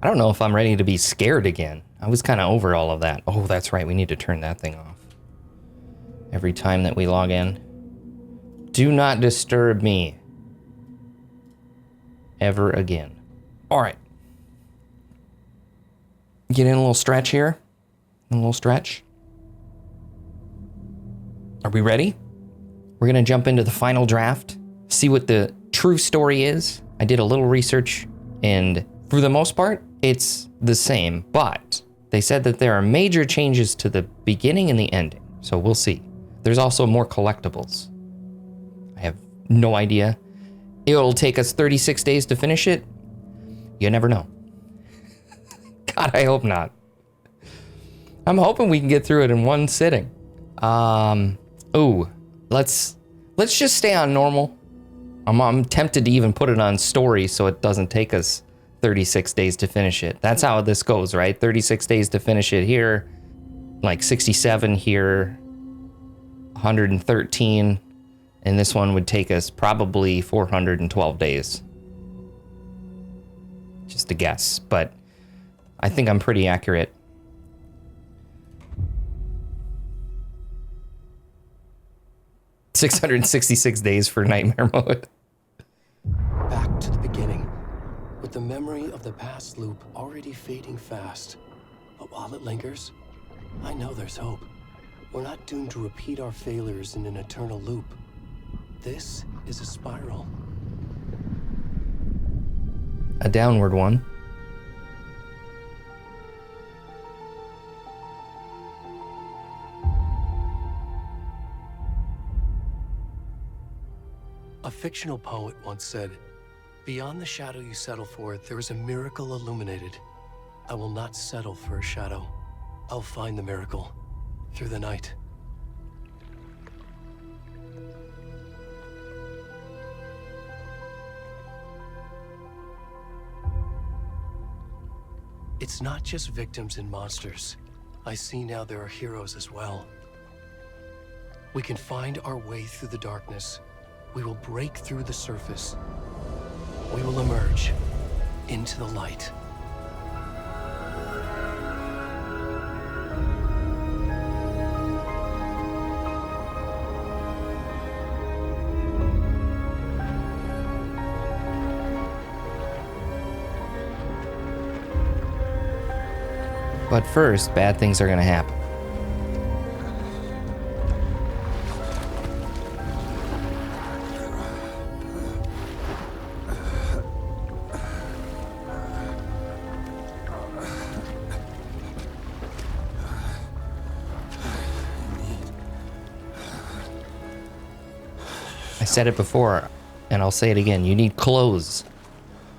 I don't know if I'm ready to be scared again. I was kind of over all of that. Oh, that's right. We need to turn that thing off. Every time that we log in. Do not disturb me. Ever again. All right. Get in a little stretch here. A little stretch. Are we ready? We're going to jump into the final draft. See what the true story is. I did a little research and for the most part, it's the same, but they said that there are major changes to the beginning and the ending. So we'll see. There's also more collectibles. I have no idea. It'll take us 36 days to finish it. You never know. God, I hope not. I'm hoping we can get through it in one sitting. Let's just stay on normal. I'm tempted to even put it on story so it doesn't take us 36 days to finish it. That's how this goes, right? 36 days to finish it here, like 67 here, 113, and this one would take us probably 412 days. Just a guess, but I think I'm pretty accurate. $666 days for nightmare mode. Back to the beginning, with the memory of the past loop already fading fast. But while it lingers, I know there's hope. We're not doomed to repeat our failures in an eternal loop. This is a spiral. A downward one. A fictional poet once said, "Beyond the shadow you settle for, there is a miracle illuminated. I will not settle for a shadow. I'll find the miracle through the night." It's not just victims and monsters. I see now there are heroes as well. We can find our way through the darkness. We will break through the surface. We will emerge into the light. But first, bad things are gonna happen. I said it before, and I'll say it again. You need clothes.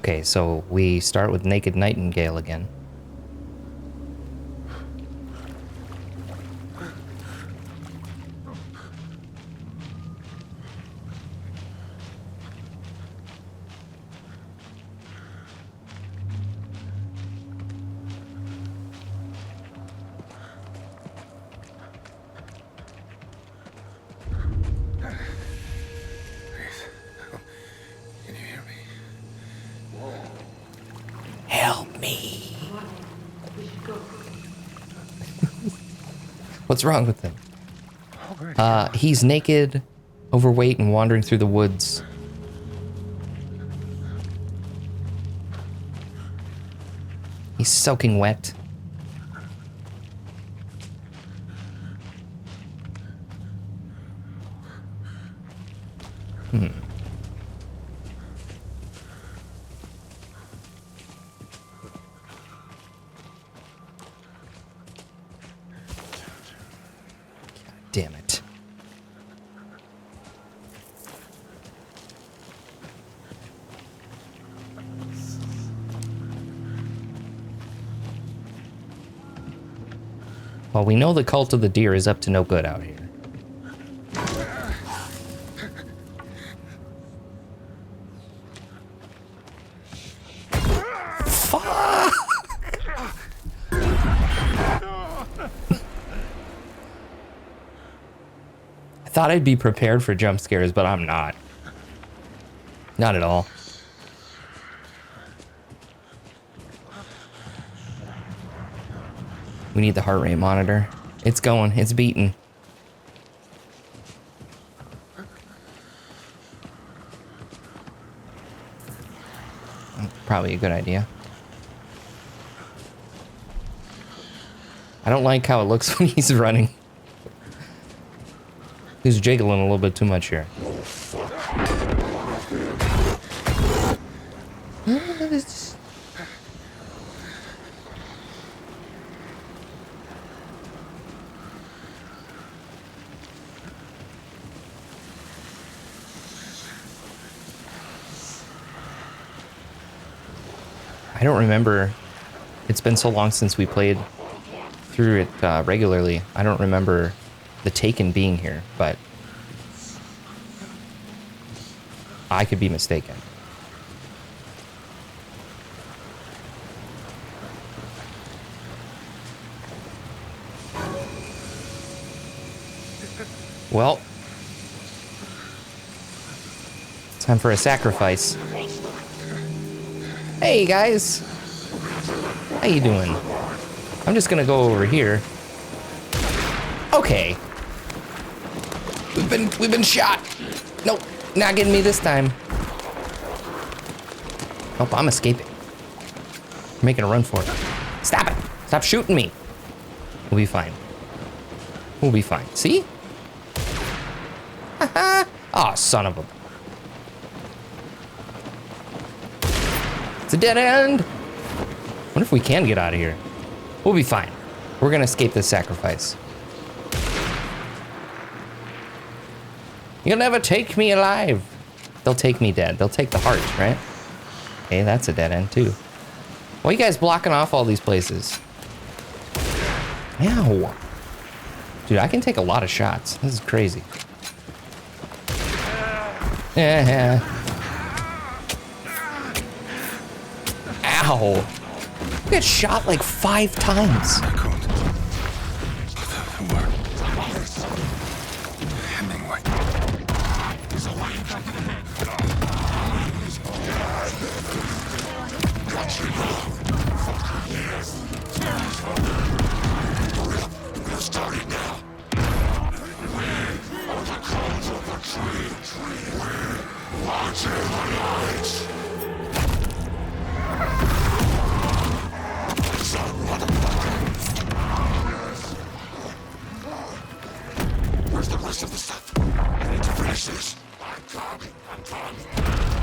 Okay, so we start with Naked Nightingale again. Help me. What's wrong with him? He's naked, overweight, and wandering through the woods. He's soaking wet. Damn it. Well, we know the cult of the deer is up to no good out here. I thought I'd be prepared for jump scares, but I'm not. Not at all. We need the heart rate monitor. It's going. It's beating. Probably a good idea. I don't like how it looks when he's running. He's jiggling a little bit too much here. I don't remember. It's been so long since we played through it regularly. I don't remember the Taken being here, but I could be mistaken. Well, time for a sacrifice. Hey guys, how you doing? I'm just gonna go over here. Okay. We've been shot. Nope, not getting me this time. Nope, I'm escaping. I'm making a run for it. Stop it! Stop shooting me. We'll be fine. We'll be fine. See? Haha! Oh, son of a. It's a dead end. What if we can get out of here? We'll be fine. We're gonna escape this sacrifice. You'll never take me alive. They'll take me dead. They'll take the heart, right? Okay, that's a dead end too. Why are you guys blocking off all these places? Ow. Dude, I can take a lot of shots. This is crazy. Yeah. Ow. I got shot like 5 times. Where's the rest of the stuff? I need to finish this. I'm coming.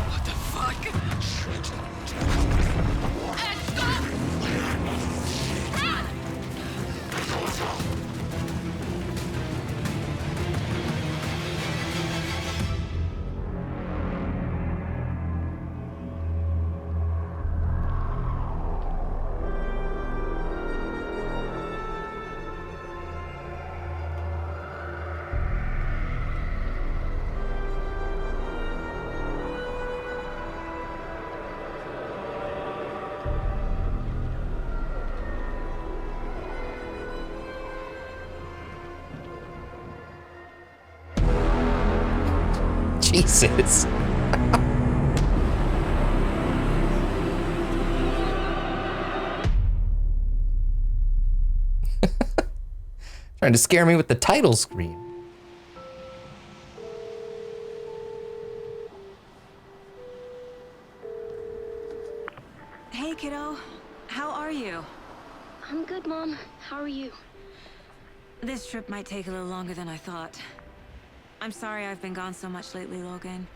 What the fuck? Shit. Jesus. Trying to scare me with the title screen. Hey, kiddo. How are you? I'm good, Mom. How are you? This trip might take a little longer than I thought. I'm sorry I've been gone so much lately, Logan.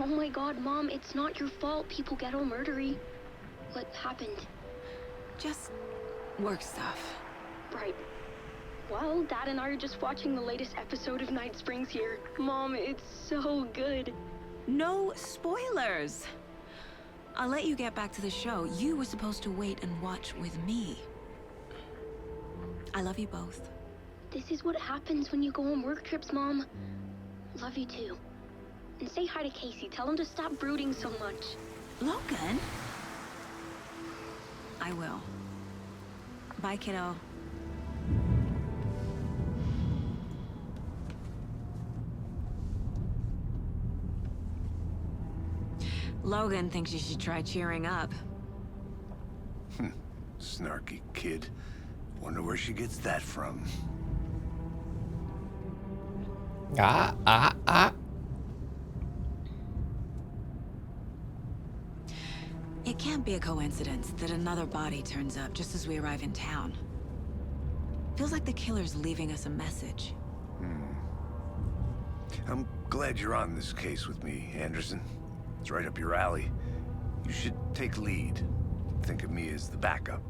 Oh my god, Mom, it's not your fault people get all murdery. What happened? Just work stuff. Right. Well, Dad and I are just watching the latest episode of Night Springs here. Mom, it's so good. No spoilers! I'll let you get back to the show. You were supposed to wait and watch with me. I love you both. This is what happens when you go on work trips, Mom. Love you too. And say hi to Casey. Tell him to stop brooding so much. Logan? I will. Bye, kiddo. Logan thinks you should try cheering up. Snarky kid. Wonder where she gets that from. It can't be a coincidence that another body turns up just as we arrive in town. Feels like the killer's leaving us a message. I'm glad you're on this case with me, Anderson. It's right up your alley. You should take lead. Think of me as the backup.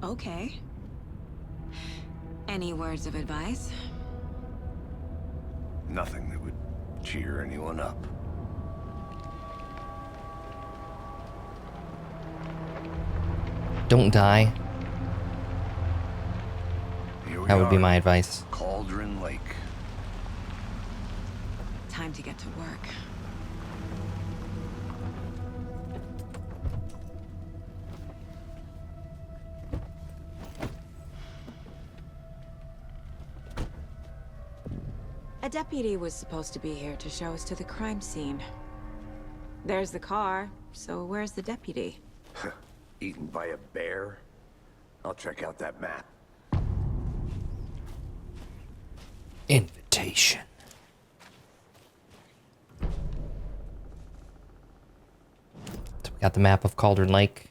Okay. Any words of advice? Nothing that would cheer anyone up. Don't die. Here we That would be are. my advice. Cauldron Lake. Time to get to work. A deputy was supposed to be here to show us to the crime scene. There's the car, so where's the deputy? Eaten by a bear? I'll check out that map. Invitation. So we got the map of Cauldron Lake.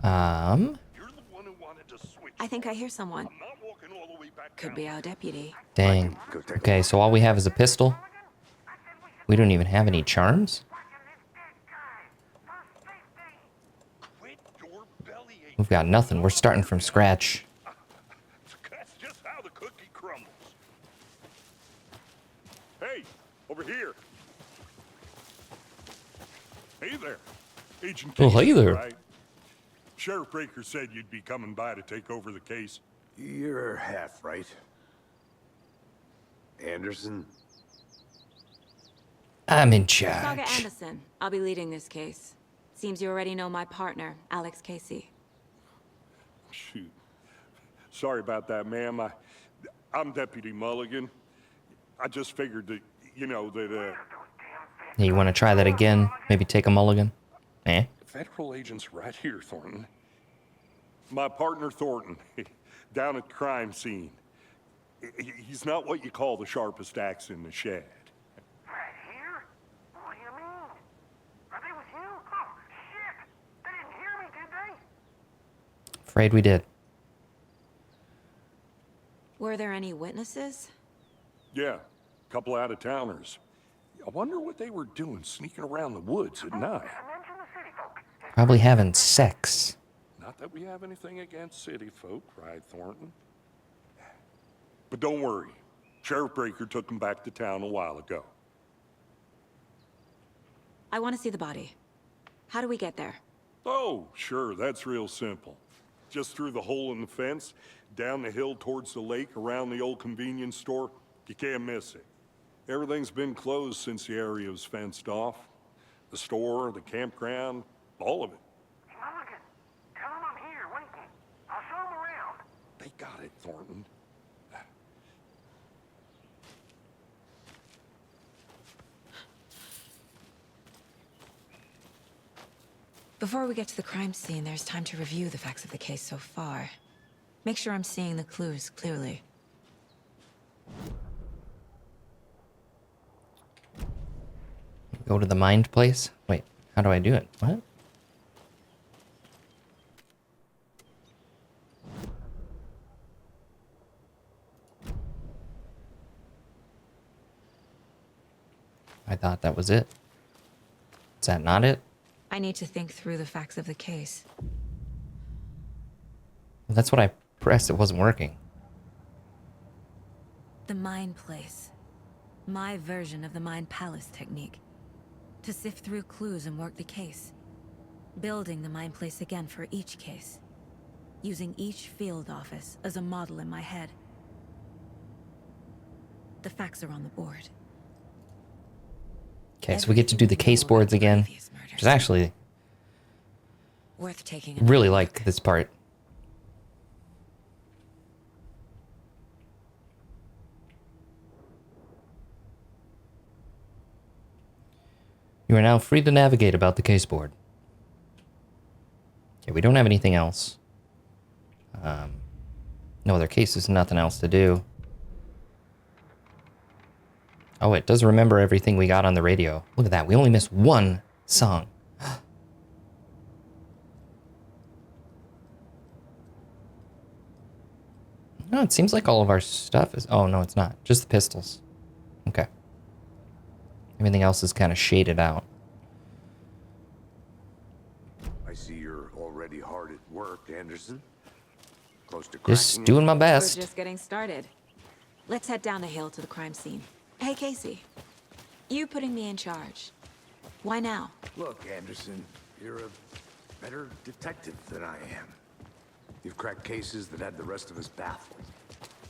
You're the one who wanted to switch. I think I hear someone. I'm not walking all the way back Could down. be our deputy. Dang. Go take a Okay, so all we have is a pistol. We don't even have any charms. Quit your bellyaching. We've got nothing. We're starting from scratch. That's just how the cookie crumbles. Hey, over here. Hey there. Agent Oh, hey Casey, there. right? Sheriff Breaker said you'd be coming by to take over the case. You're half right. Anderson? I'm in Saga charge. Anderson. I'll be leading this case. Seems you already know my partner, Alex Casey. Shoot. Sorry about that, ma'am. I'm Deputy Mulligan. I just figured that, Yeah, you want to try that again? Maybe take a mulligan? Eh? Federal agents right here, Thornton. My partner, Thornton, down at the crime scene. He's not what you call the sharpest axe in the shed. Right here? What do you mean? Are they with you? Oh, shit! They didn't hear me, did they? Afraid we did. Were there any witnesses? Yeah, a couple out-of-towners. I wonder what they were doing sneaking around the woods at night. Mention the city folk. Probably having sex. Not that we have anything against city folk, right, Thornton? But don't worry. Sheriff Breaker took them back to town a while ago. I want to see the body. How do we get there? Oh, sure, that's real simple. Just through the hole in the fence, down the hill towards the lake, around the old convenience store. You can't miss it. Everything's been closed since the area was fenced off. The store, the campground, all of it. Mulligan, tell them I'm here, waiting. I'll show them around. They got it, Thornton. Before we get to the crime scene, there's time to review the facts of the case so far. Make sure I'm seeing the clues clearly. Go to the mind place? Wait, how do I do it? What? I thought that was it. Is that not it? I need to think through the facts of the case. That's what I pressed. It wasn't working. The Mind Place. My version of the Mind Palace technique. To sift through clues and work the case. Building the Mind Place again for each case. Using each field office as a model in my head. The facts are on the board. Okay, so we get to do the case boards again. Which is actually Worth taking. really like this part. You are now free to navigate about the case board. Okay, we don't have anything else. No other cases, nothing else to do. Oh, it does remember everything we got on the radio. Look at that. We only missed one song. No, it seems like all of our stuff is... Oh, no, it's not. Just the pistols. Okay. Everything else is kind of shaded out. I see you're already hard at work, Anderson. Close to Just cracking doing it? my We're best. just getting started. Let's head down the hill to the crime scene. Hey, Casey. You putting me in charge. Why now? Look, Anderson, you're a better detective than I am. You've cracked cases that had the rest of us baffled.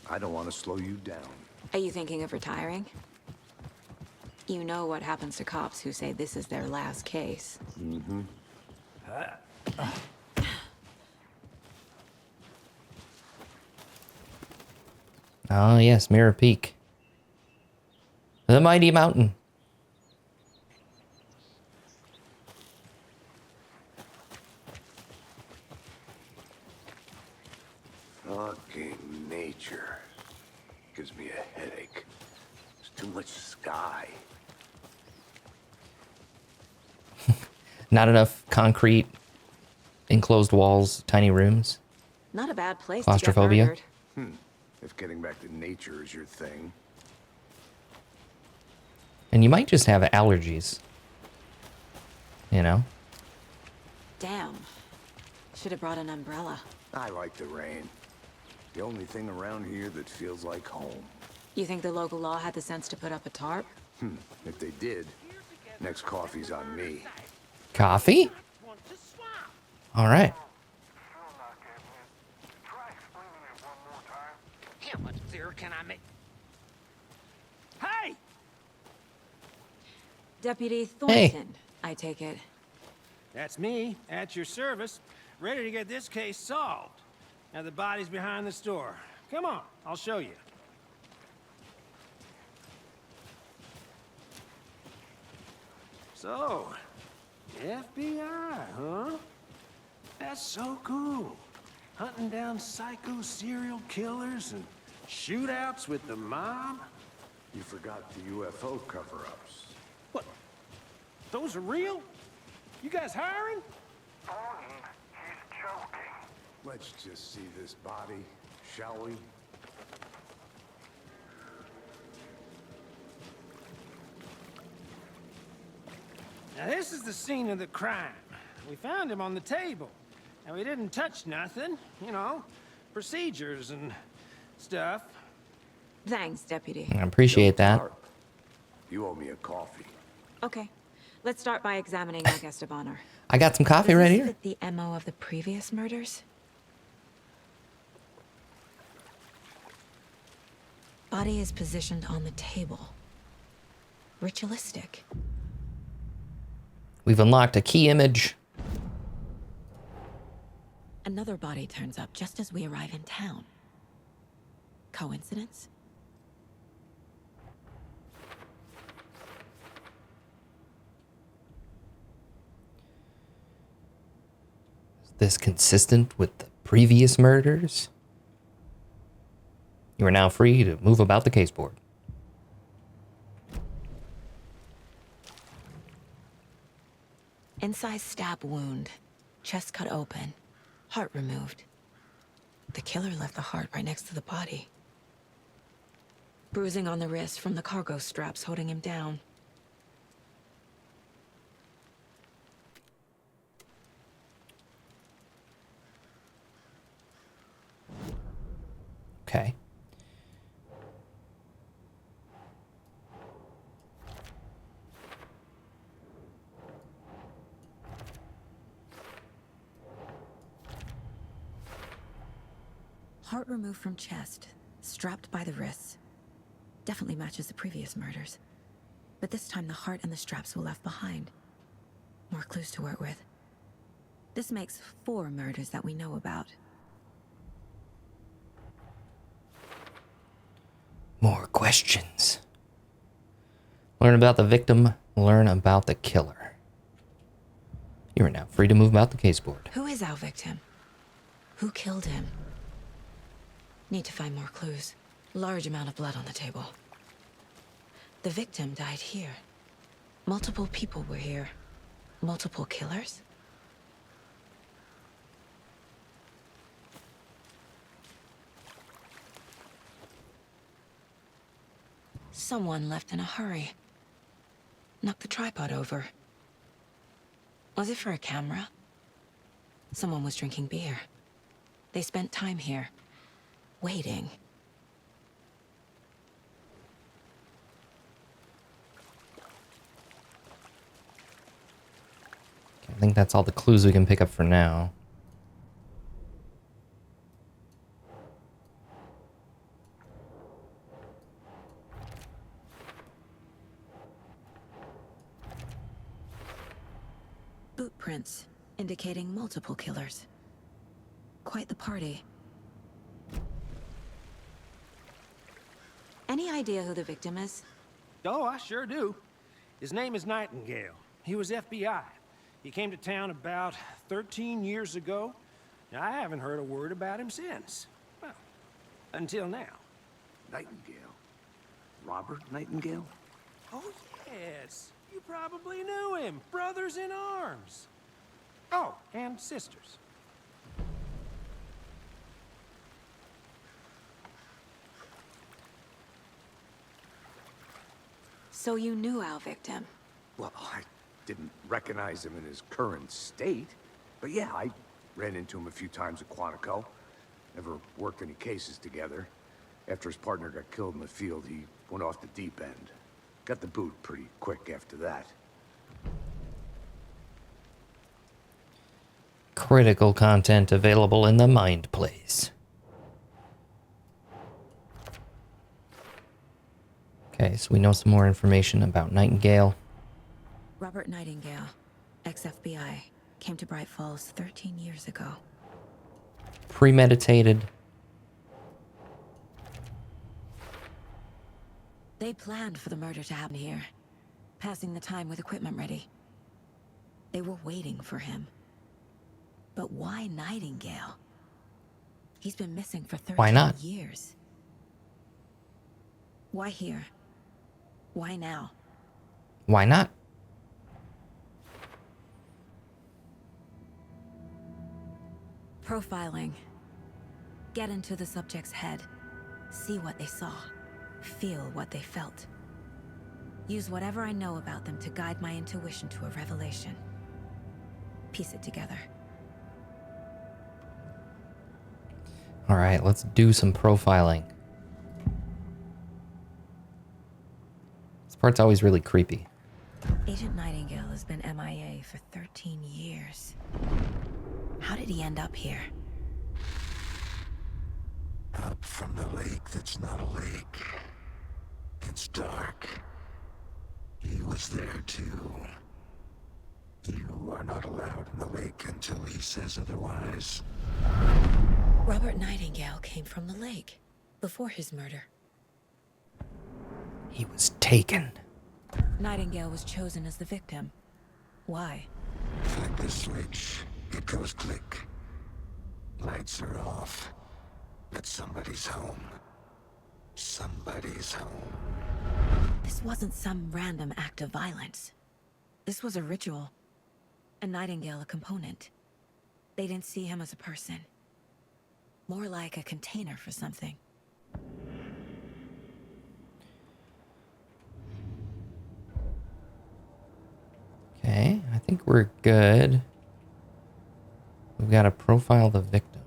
I don't want to slow you down. Are you thinking of retiring? You know what happens to cops who say this is their last case. Mm-hmm. Oh, yes, Mirror Peak. The mighty mountain. Fucking nature. Gives me a headache. There's too much sky. Not enough concrete, enclosed walls, tiny rooms. Not a bad place Claustrophobia. to get murdered. If getting back to nature is your thing. And you might just have allergies. You know? Damn. Should have brought an umbrella. I like the rain. The only thing around here that feels like home. You think the local law had the sense to put up a tarp? If they did, next coffee's on me. Coffee? All right. How much clearer can I make? Hey! Deputy Thornton, I take it. That's me, at your service, ready to get this case solved. Now the body's behind the store. Come on, I'll show you. So, FBI, huh? That's so cool. Hunting down psycho serial killers and shootouts with the mob. You forgot the UFO cover-ups. What? Those are real? You guys hiring? Thornton, he's joking. Let's just see this body, shall we? Now this is the scene of the crime. We found him on the table. And we didn't touch nothing, you know, procedures and stuff. Thanks, Deputy. I appreciate that. Sharp. You owe me a coffee. Okay, let's start by examining our guest of honor. I got some coffee Does right this here. fit the MO of the previous murders? Body is positioned on the table. Ritualistic. We've unlocked a key image. Another body turns up just as we arrive in town. Coincidence? Is this consistent with the previous murders? You are now free to move about the caseboard. Incised stab wound. Chest cut open. Heart removed. The killer left the heart right next to the body. Bruising on the wrist from the cargo straps holding him down. Okay. Heart removed from chest, strapped by the wrists. Definitely matches the previous murders. But this time the heart and the straps were left behind. More clues to work with. This makes 4 murders that we know about. More questions. Learn about the victim, learn about the killer. You are now free to move about the case board. Who is our victim? Who killed him? Need to find more clues. Large amount of blood on the table. The victim died here. Multiple people were here. Multiple killers? Someone left in a hurry. Knocked the tripod over. Was it for a camera? Someone was drinking beer. They spent time here, waiting. Okay, I think that's all the clues we can pick up for now. Boot prints indicating multiple killers. Quite the party. Any idea who the victim is? Oh, I sure do. His name is Nightingale. He was FBI. He came to town about 13 years ago. I haven't heard a word about him since. Well, until now. Nightingale? Robert Nightingale? Oh, yes. You probably knew him. Brothers in arms. Oh, and sisters. So you knew our victim? Well, I didn't recognize him in his current state. But yeah, I ran into him a few times at Quantico. Never worked any cases together. After his partner got killed in the field, he went off the deep end. Got the boot pretty quick after that. Critical content available in the Mind Place. Okay, so we know some more information about Nightingale. Robert Nightingale, ex-FBI, came to Bright Falls 13 years ago. Premeditated. They planned for the murder to happen here, passing the time with equipment ready. They were waiting for him. But why Nightingale? He's been missing for 13 Why not? years. Why here? Why now? Why not? Profiling. Get into the subject's head. See what they saw. Feel what they felt. Use whatever I know about them to guide my intuition to a revelation. Piece it together. All right, let's do some profiling. This part's always really creepy. Agent Nightingale has been MIA for 13 years. How did he end up here? Up from the lake that's not a lake. It's dark. He was there too. You are not allowed in the lake until he says otherwise. Robert Nightingale came from the lake before his murder. He was taken. Nightingale was chosen as the victim. Why? Flick the switch. It goes click. Lights are off. But somebody's home. Somebody's home. This wasn't some random act of violence. This was a ritual. And Nightingale a component. They didn't see him as a person. More like a container for something. Okay, I think we're good. We've got to profile the victim.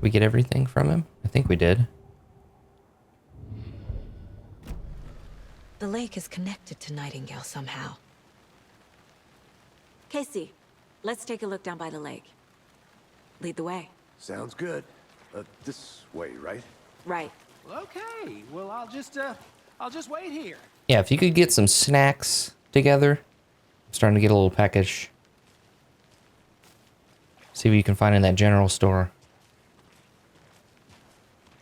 We get everything from him? I think we did. The lake is connected to Nightingale somehow. Casey, let's take a look down by the lake. Lead the way. Sounds good. This way, right? Right. Well, okay. Well, I'll just wait here. Yeah, if you could get some snacks together. I'm starting to get a little peckish. See what you can find in that general store.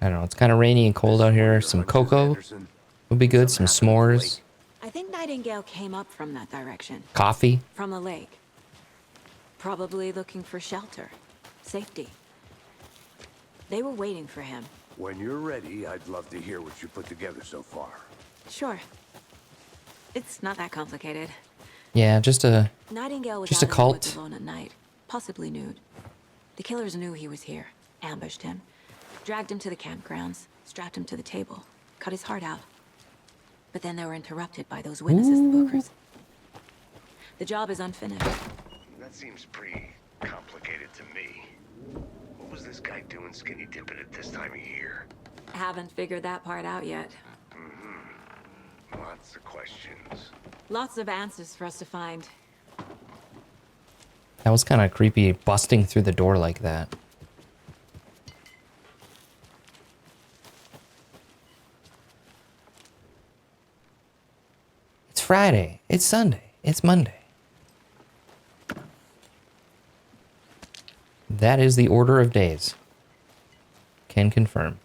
I don't know, it's kind of rainy and cold out here. Some cocoa. would be good. Some s'mores, I think Nightingale came up from that direction. coffee. From the lake. Probably looking for shelter. Safety. They were waiting for him. When you're ready, I'd love to hear what you put together so far. Sure. It's not that complicated. Yeah, just a Nightingale was Just out a in the cult. woods alone at night, possibly nude. The killers knew he was here, ambushed him, dragged him to the campgrounds, strapped him to the table, cut his heart out. But then they were interrupted by those witnesses, the Bookers. The job is unfinished. That seems pretty complicated to me. What was this guy doing skinny dipping at this time of year? Haven't figured that part out yet. Lots of questions. Lots of answers for us to find. That was kind of creepy, busting through the door like that. It's Friday. It's Sunday. It's Monday. That is the order of days. Can confirm.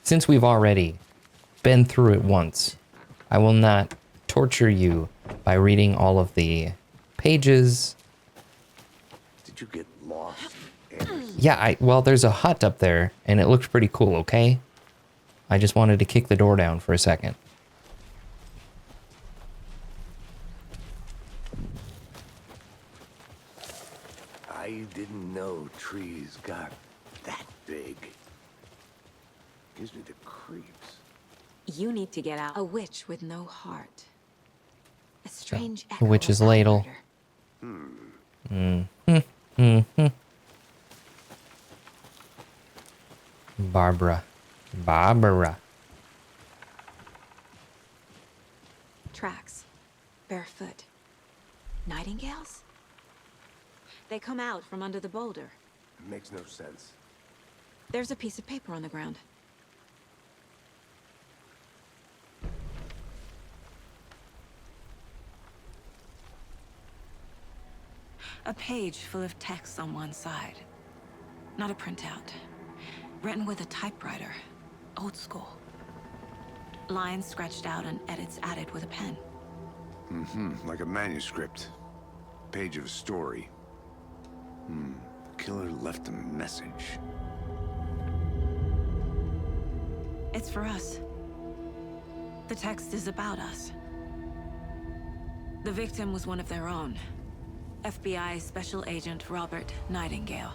Since we've already been through it once, I will not torture you by reading all of the pages. Did you get lost? Yeah, well, there's a hut up there, and it looked pretty cool, okay? I just wanted to kick the door down for a second. I didn't know trees got that big. Gives me the creeps. You need to get out. A witch with no heart. A strange The echo witch's of that ladle. murder. Barbara. Tracks. Barefoot. Nightingales? They come out from under the boulder. It makes no sense. There's a piece of paper on the ground. A page full of text on one side. Not a printout. Written with a typewriter. Old school. Lines scratched out and edits added with a pen. Like a manuscript. Page of a story. The killer left a message. It's for us. The text is about us. The victim was one of their own. FBI Special Agent Robert Nightingale.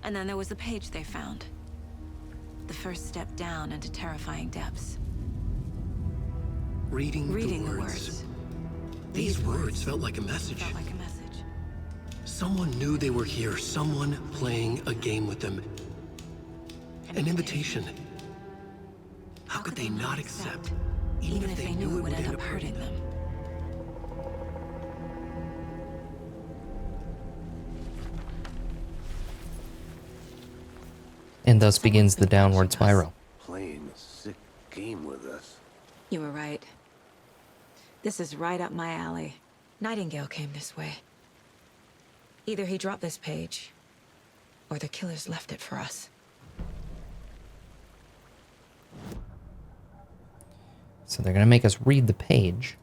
And then there was the page they found. The first step down into terrifying depths. Reading the the words. These words felt like a message. Felt like a message. Someone knew they were here. Someone playing a game with them. An invitation. How could they not accept? Even if they knew it would end up hurting them. And thus begins the downward spiral. Playing a sick game with us. You were right. This is right up my alley. Nightingale came this way. Either he dropped this page, or the killers left it for us. So they're gonna make us read the page.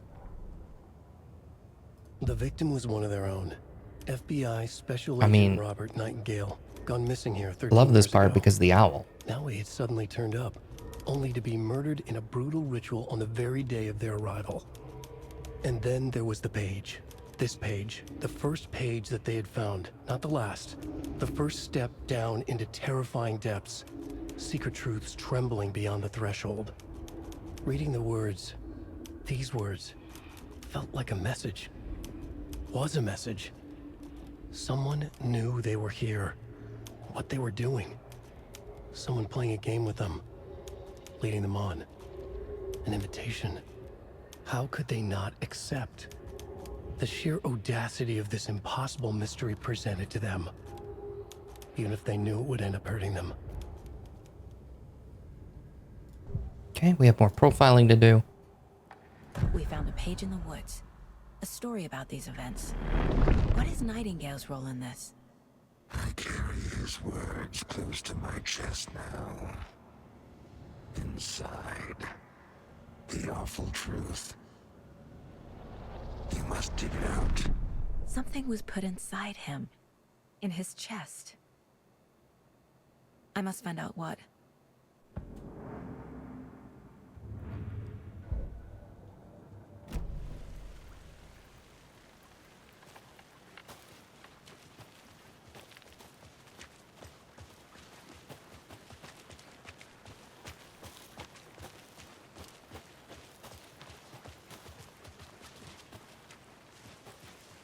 The victim was one of their own. FBI Special I Agent mean- Robert Nightingale. Gone missing here 13 Love this years part ago. because of the owl. Now he had suddenly turned up, only to be murdered in a brutal ritual on the very day of their arrival. And then there was the page. This page, the first page that they had found, not the last. The first step down into terrifying depths. Secret truths trembling beyond the threshold. Reading the words, these words, felt like a message. Was a message. Someone knew they were here. What they were doing. Someone playing a game with them. Leading them on. An invitation. How could they not accept? The sheer audacity of this impossible mystery presented to them. Even if they knew it would end up hurting them. Okay, we have more profiling to do. We found a page in the woods. A story about these events. What is Nightingale's role in this? I carry his words close to my chest now. Inside. The awful truth. You must dig it out. Something was put inside him. In his chest. I must find out what.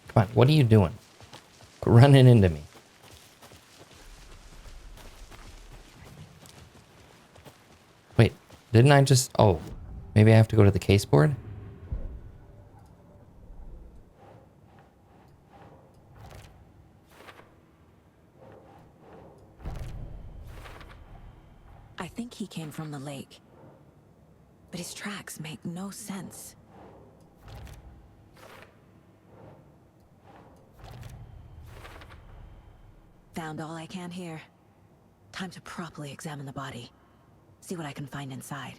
Come on, what are you doing? Running into me. Wait, didn't I just... Oh, maybe I have to go to the case board? I think he came from the lake. But his tracks make no sense. Found all I can here. Time to properly examine the body. See what I can find inside.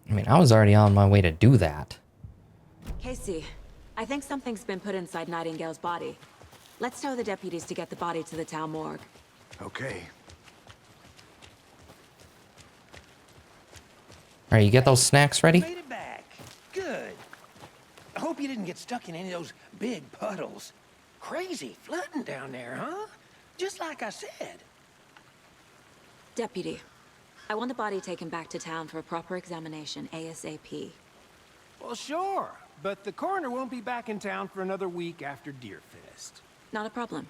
I mean, I was already on my way to do that. Casey, I think something's been put inside Nightingale's body. Let's tell the deputies to get the body to the town morgue. Okay. Alright, you get those snacks ready? Made it back. Good. I hope you didn't get stuck in any of those big puddles. Crazy flooding down there, huh? Just like I said. Deputy, I want the body taken back to town for a proper examination ASAP. Well, sure. But the coroner won't be back in town for another week after Deerfest. Not a problem.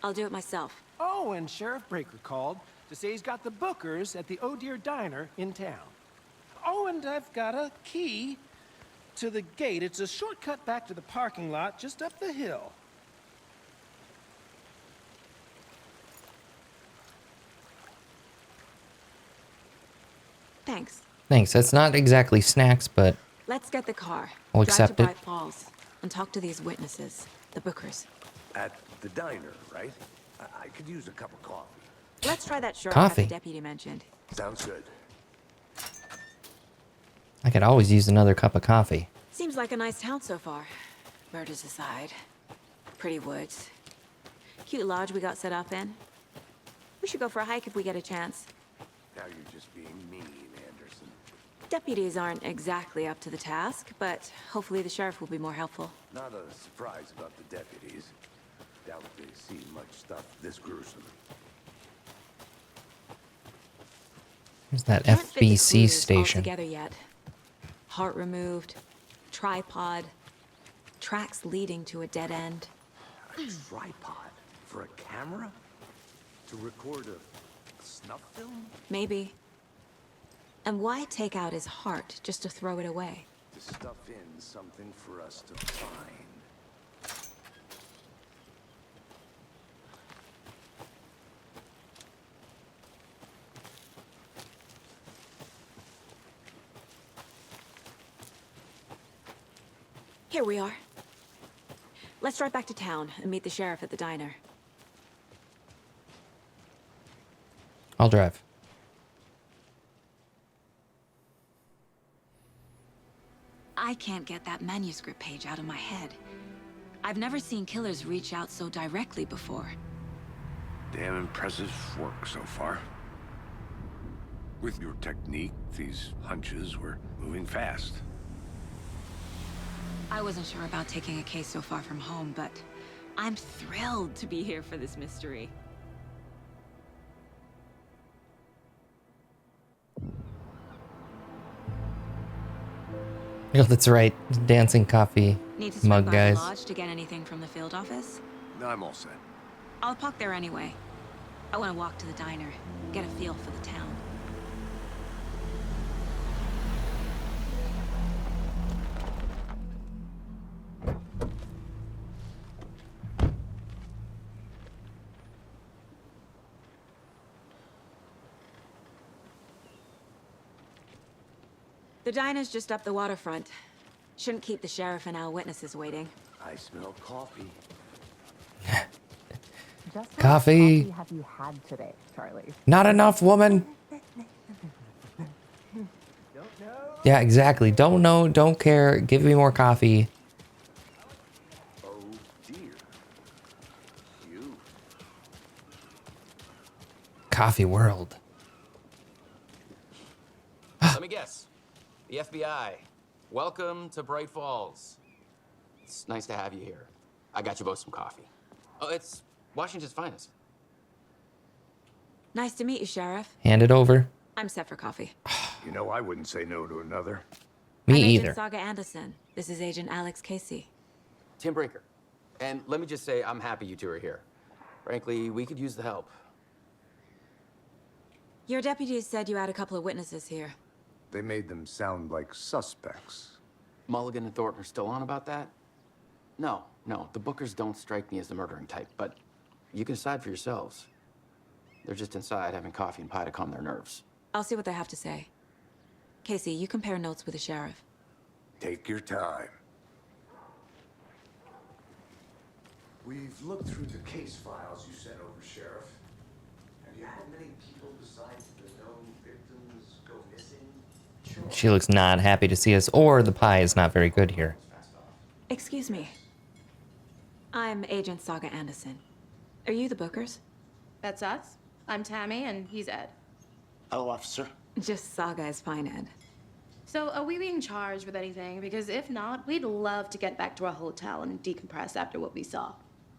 I'll do it myself. Oh, and Sheriff Breaker called to say he's got the bookers at the Oh Dear Diner in town. Oh, and I've got a key to the gate. It's a shortcut back to the parking lot just up the hill. Thanks. Thanks, that's not exactly snacks, but... Let's get the car. I'll Drive accept to it. Bright Falls and talk to these witnesses, the bookers. At the diner, right? I could use a cup of coffee. Let's try that shortcut Coffee? the deputy mentioned. Sounds good. I could always use another cup of coffee. Seems like a nice town so far. Murders aside. Pretty woods. Cute lodge we got set up in. We should go for a hike if we get a chance. Now you're just being mean, Anderson. Deputies aren't exactly up to the task, but hopefully the sheriff will be more helpful. Not a surprise about the deputies. Doubt they see much stuff this gruesome. There's that Can't fit the FBC clues station. all together yet. Heart removed, tripod, tracks leading to a dead end. A tripod? For a camera? To record a snuff film? Maybe. And why take out his heart just to throw it away? To stuff in something for us to find. Here we are. Let's drive back to town and meet the sheriff at the diner. I'll drive. I can't get that manuscript page out of my head. I've never seen killers reach out so directly before. Damn impressive work so far. With your technique, these hunches were moving fast. I wasn't sure about taking a case so far from home, but I'm thrilled to be here for this mystery. Oh, that's right. Dancing coffee Need to swing mug by guys. the lodge to get anything from the field office? No, I'm all set. I'll park there anyway. I want to walk to the diner, get a feel for the town. The diner's just up the waterfront. Shouldn't keep the sheriff and our witnesses waiting. I smell coffee. Just how Coffee. much coffee have you had today, Charlie? Not enough, woman. Yeah, exactly. Don't know, don't care. Give me more coffee. Oh dear. You. Coffee world. Let me guess. The FBI. Welcome to Bright Falls. It's nice to have you here. I got you both some coffee. Oh, it's Washington's finest. Nice to meet you, Sheriff. Hand it over. I'm set for coffee. You know, I wouldn't say no to another. Me I'm either. Agent Saga Anderson. This is Agent Alex Casey. Tim Breaker. And let me just say, I'm happy you two are here. Frankly, we could use the help. Your deputies said you had a couple of witnesses here. They made them sound like suspects. Mulligan and Thornton are still on about that? No, the Bookers don't strike me as the murdering type, but you can decide for yourselves. They're just inside having coffee and pie to calm their nerves. I'll see what they have to say. Casey, you compare notes with the sheriff. Take your time. We've looked through the case files you sent over, Sheriff. Have you had many people besides the known victims go missing? She looks not happy to see us, or the pie is not very good here. Excuse me. I'm Agent Saga Anderson. Are you the Bookers? That's us. I'm Tammy, and he's Ed. Hello, officer. Just Saga is fine, Ed. So, are we being charged with anything? Because if not, we'd love to get back to our hotel and decompress after what we saw.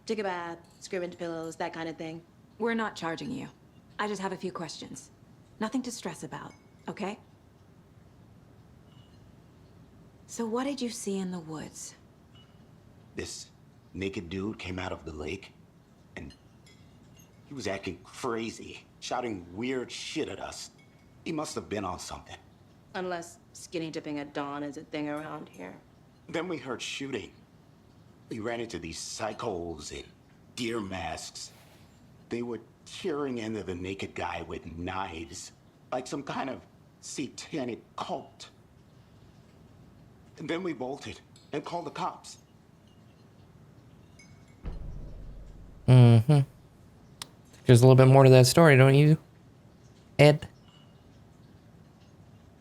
Take a bath, scream into pillows, that kind of thing. We're not charging you. I just have a few questions. Nothing to stress about, okay? So what did you see in the woods? This naked dude came out of the lake, and he was acting crazy, shouting weird shit at us. He must have been on something. Unless skinny dipping at dawn is a thing around here. Then we heard shooting. We ran into these psychos in deer masks. They were tearing into the naked guy with knives, like some kind of satanic cult. And then we bolted and called the cops. Mm-hmm. There's a little bit more to that story, don't you, Ed?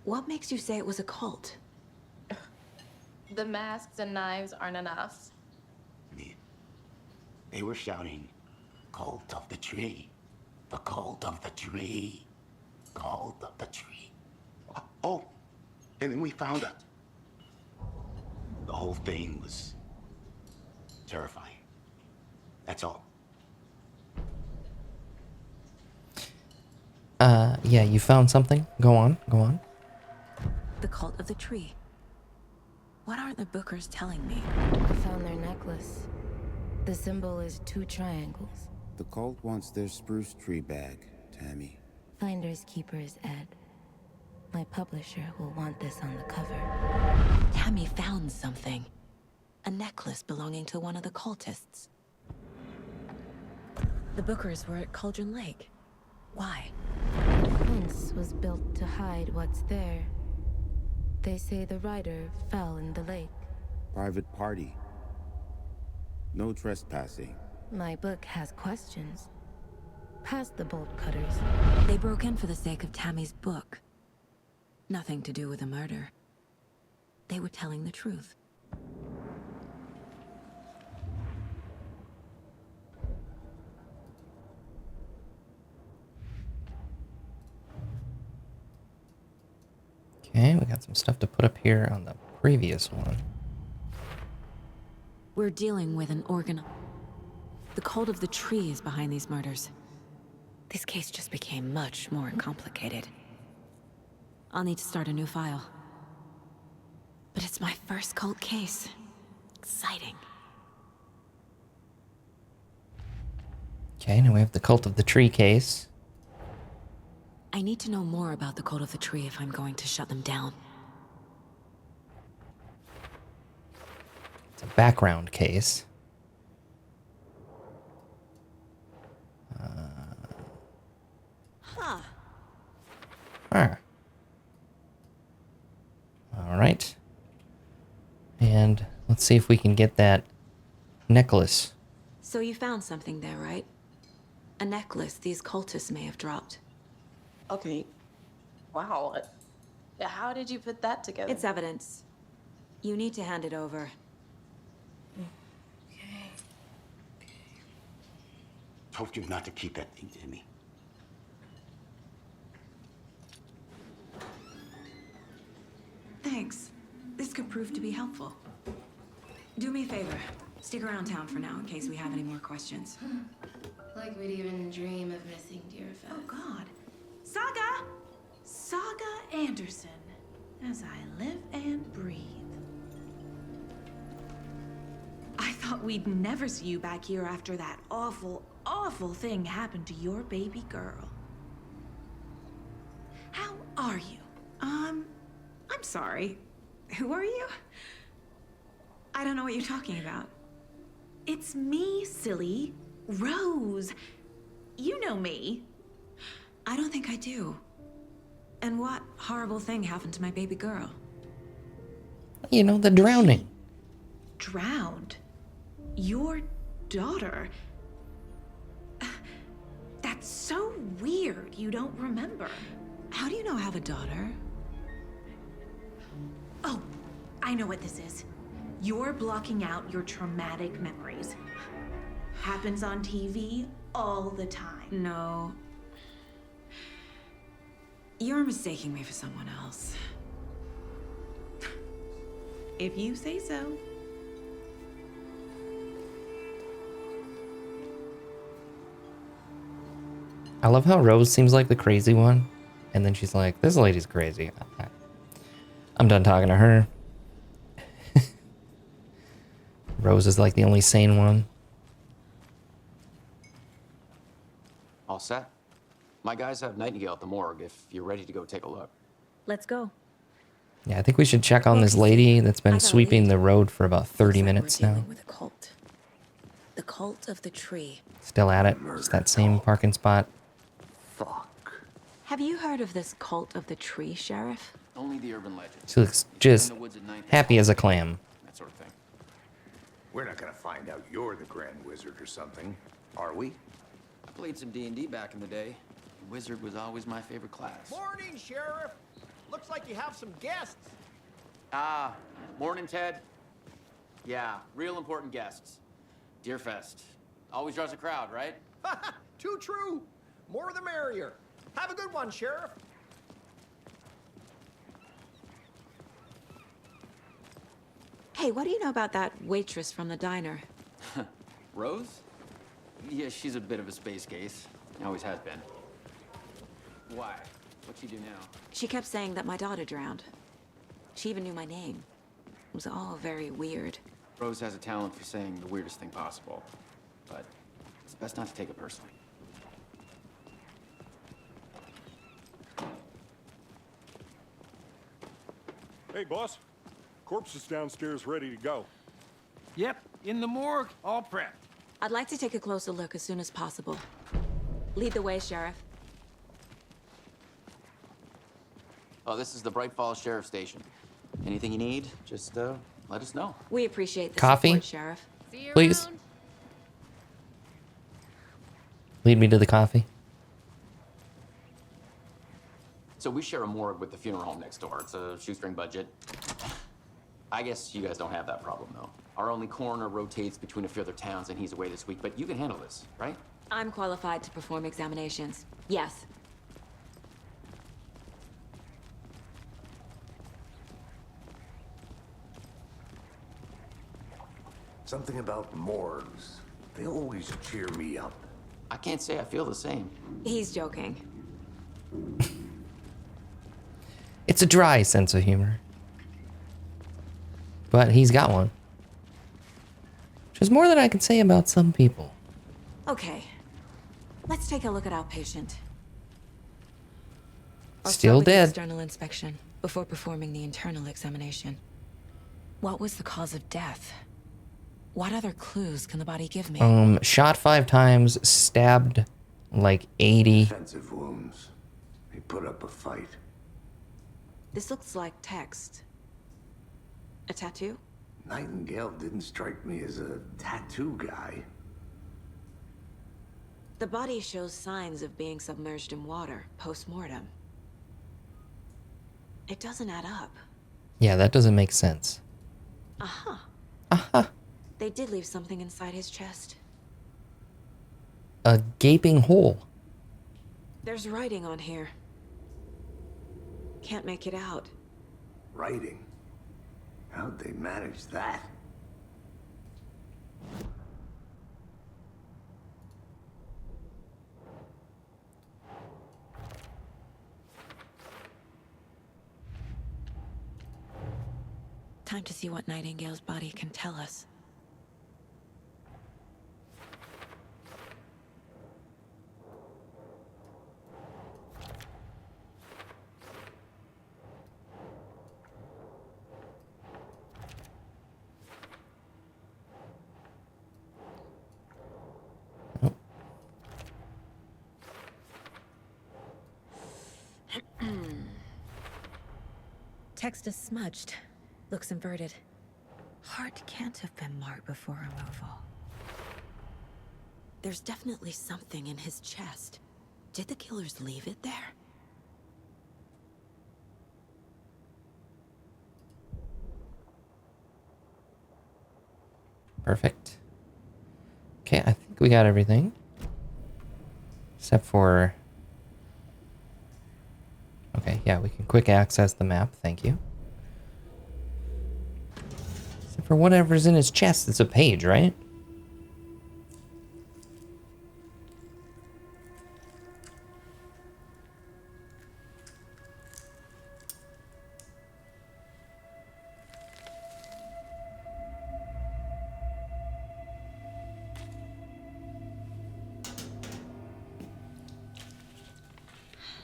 What makes you say it was a cult? The masks and knives aren't enough. They were shouting, "Cult of the tree, the cult of the tree, cult of the tree." Oh, and then we found it. The whole thing was terrifying. That's all. Yeah, you found something? Go on, go on. The cult of the tree. What are the Bookers telling me? I found their necklace. The symbol is 2 triangles. The cult wants their spruce tree back, Tammy. Finders keepers, Ed. My publisher will want this on the cover. Tammy found something. A necklace belonging to one of the cultists. The Bookers were at Cauldron Lake. Why? The fence was built to hide what's there. They say the rider fell in the lake. Private party. No trespassing. My book has questions. Past the bolt cutters. They broke in for the sake of Tammy's book. Nothing to do with a murder. They were telling the truth. Okay, we got some stuff to put up here on the previous one. We're dealing with an organ. The cult of the tree is behind these murders. This case just became much more complicated. I'll need to start a new file. But it's my first cult case. Exciting. Okay, now we have the Cult of the Tree case. I need to know more about the cult of the tree if I'm going to shut them down. It's a background case. Huh. All right. And let's see if we can get that necklace. So you found something there, right? A necklace these cultists may have dropped. Okay. Wow. How did you put that together? It's evidence. You need to hand it over. Told you not to keep that thing to me. Thanks. This could prove to be helpful. Do me a favor. Stick around town for now in case we have any more questions. Like we'd even dream of missing Deerfest. Oh, God. Saga Anderson. As I live and breathe. I thought we'd never see you back here after that awful, awful thing happened to your baby girl. How are you? I'm sorry. Who are you? I don't know what you're talking about. It's me, silly. Rose. You know me. I don't think I do. And what horrible thing happened to my baby girl? You know, the drowning. Drowned? Your daughter? That's so weird you don't remember. How do you know I have a daughter? Oh, I know what this is. You're blocking out your traumatic memories. Happens on TV all the time. No. You're mistaking me for someone else. If you say so. I love how Rose seems like the crazy one. And then she's like, this lady's crazy. I'm done talking to her. Rose is like the only sane one. All set. My guys have Nightingale at the morgue if you're ready to go take a look. Let's go. Yeah, I think we should check on this lady that's been sweeping the road for about 30 minutes now. With a cult. The cult of the tree. Still at it. Just that same parking spot. Have you heard of this cult of the tree, Sheriff? Only the urban legend. She looks just happy as a clam. That sort of thing. We're not gonna find out you're the Grand Wizard or something, are we? I played some D&D back in the day. Wizard was always my favorite class. Morning, Sheriff. Looks like you have some guests. Ah, morning, Ted. Yeah, real important guests. Deerfest. Always draws a crowd, right? Too true. More the merrier. Have a good one, Sheriff. Hey, what do you know about that waitress from the diner? Rose? Yeah, she's a bit of a space case. Always has been. Why? What'd she do now? She kept saying that my daughter drowned. She even knew my name. It was all very weird. Rose has a talent for saying the weirdest thing possible. But it's best not to take it personally. Hey, boss. Corpse is downstairs ready to go. Yep, in the morgue, all prepped. I'd like to take a closer look as soon as possible. Lead the way, Sheriff. Oh, this is the Bright Falls Sheriff Station. Anything you need, just let us know. We appreciate the Coffee? support, Sheriff. Please. Lead me to the coffee. So we share a morgue with the funeral home next door. It's a shoestring budget. I guess you guys don't have that problem, though. Our only coroner rotates between a few other towns, and he's away this week. But you can handle this, right? I'm qualified to perform examinations. Yes. Something about morgues. They always cheer me up. I can't say I feel the same. He's joking. It's a dry sense of humor. But he's got one. Which is more than I can say about some people. Okay. Let's take a look at our patient. I'll Still start with the dead. external inspection before performing the internal examination. What was the cause of death? What other clues can the body give me? Shot 5 times, stabbed like 80. Defensive wounds. He put up a fight. This looks like text. A tattoo? Nightingale didn't strike me as a tattoo guy. The body shows signs of being submerged in water post-mortem. It doesn't add up. Yeah, that doesn't make sense. Uh-huh. Uh-huh. They did leave something inside his chest. A gaping hole. There's writing on here. Can't make it out. Writing? How'd they manage that? Time to see what Nightingale's body can tell us. Text is smudged. Looks inverted. Heart can't have been marked before removal. There's definitely something in his chest. Did the killers leave it there? Perfect. Okay, I think we got everything. Except for... Okay, yeah, we can quick access the map, thank you. Except for whatever's in his chest, it's a page, right?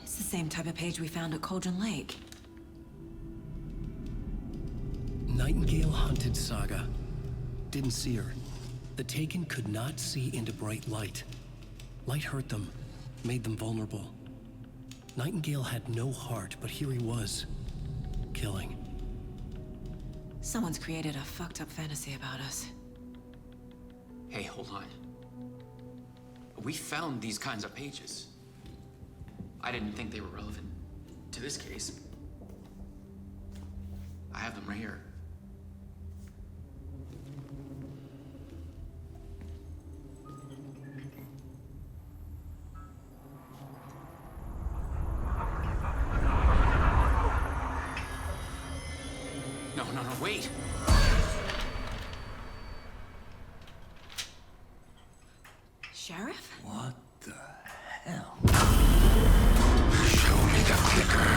It's the same type of page we found at Cauldron Lake. Nightingale hunted Saga. Didn't see her. The Taken could not see into bright light. Light hurt them, made them vulnerable. Nightingale had no heart, but here he was, killing. Someone's created a fucked up fantasy about us. Hey, hold on. We found these kinds of pages. I didn't think they were relevant to this case. I have them right here. No, wait! Sheriff? What the hell? Show me the clicker.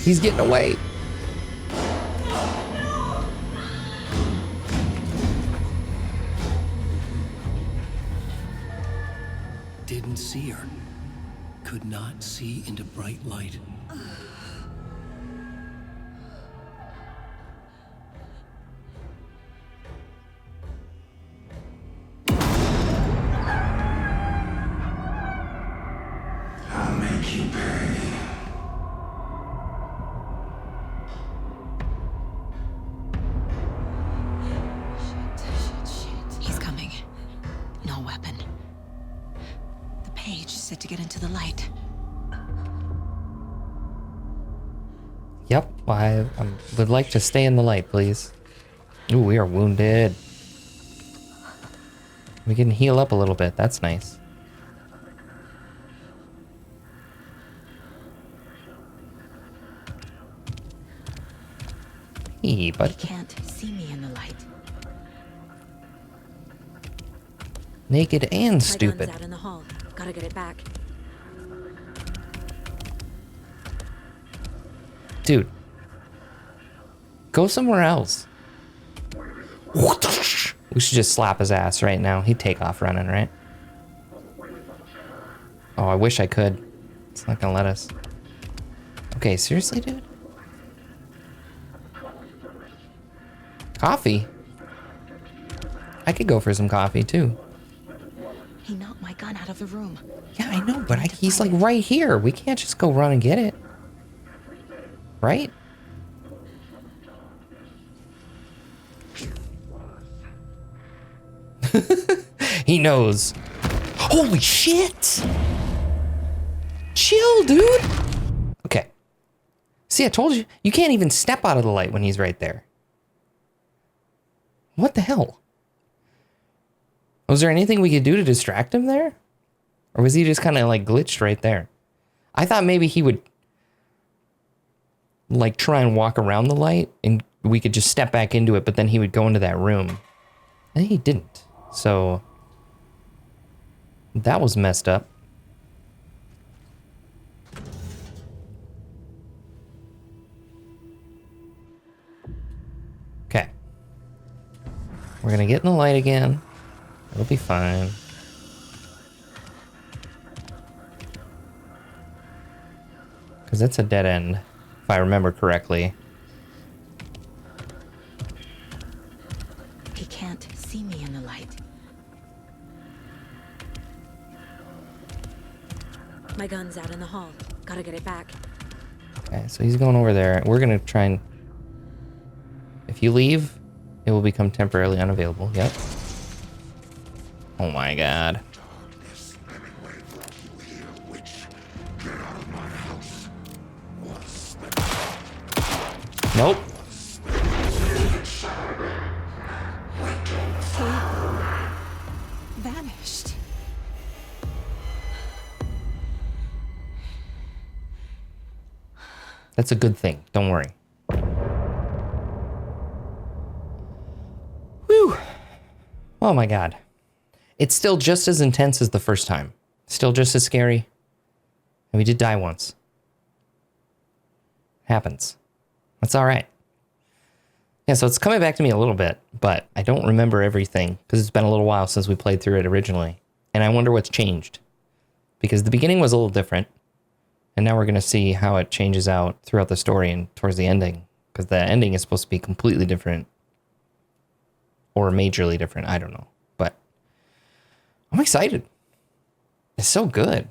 He's getting away. Didn't see her. Could not see into bright light. I'll make you pay. He's coming. No weapon. The page said to get into the light. Yep, I would like to stay in the light, please. Ooh, we are wounded. We can heal up a little bit. That's nice. Hey, buddy. He can't see me in the light. Naked and My stupid. gun's out in the hall. Gotta get it back. Dude. Go somewhere else. We should just slap his ass right now. He'd take off running, right? Oh, I wish I could. It's not gonna let us. Okay, seriously, dude? Coffee? I could go for some coffee too. He knocked my gun out of the room. Yeah, I know, but he's like right here. We can't just go run and get it. Right? He knows. Holy shit! Chill, dude! Okay. See, I told you, you can't even step out of the light when he's right there. What the hell? Was there anything we could do to distract him there? Or was he just kind of like glitched right there? I thought maybe he would like try and walk around the light and we could just step back into it, but then he would go into that room. And he didn't. So that was messed up. Okay. We're gonna get in the light again. It'll be fine. Because that's a dead end, if I remember correctly. He can't see me in the light. My gun's out in the hall. Gotta get it back. Okay, so he's going over there. We're gonna try and... If you leave, it will become temporarily unavailable. Yep. Oh my god. Nope. Vanished. That's a good thing. Don't worry. Whew. Oh my god. It's still just as intense as the first time. Still just as scary. And we did die once. Happens. That's all right. Yeah, so it's coming back to me a little bit, but I don't remember everything because it's been a little while since we played through it originally. And I wonder what's changed. Because the beginning was a little different. And now we're going to see how it changes out throughout the story and towards the ending. Because the ending is supposed to be completely different. Or majorly different. I don't know. But I'm excited. It's so good.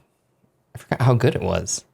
I forgot how good it was.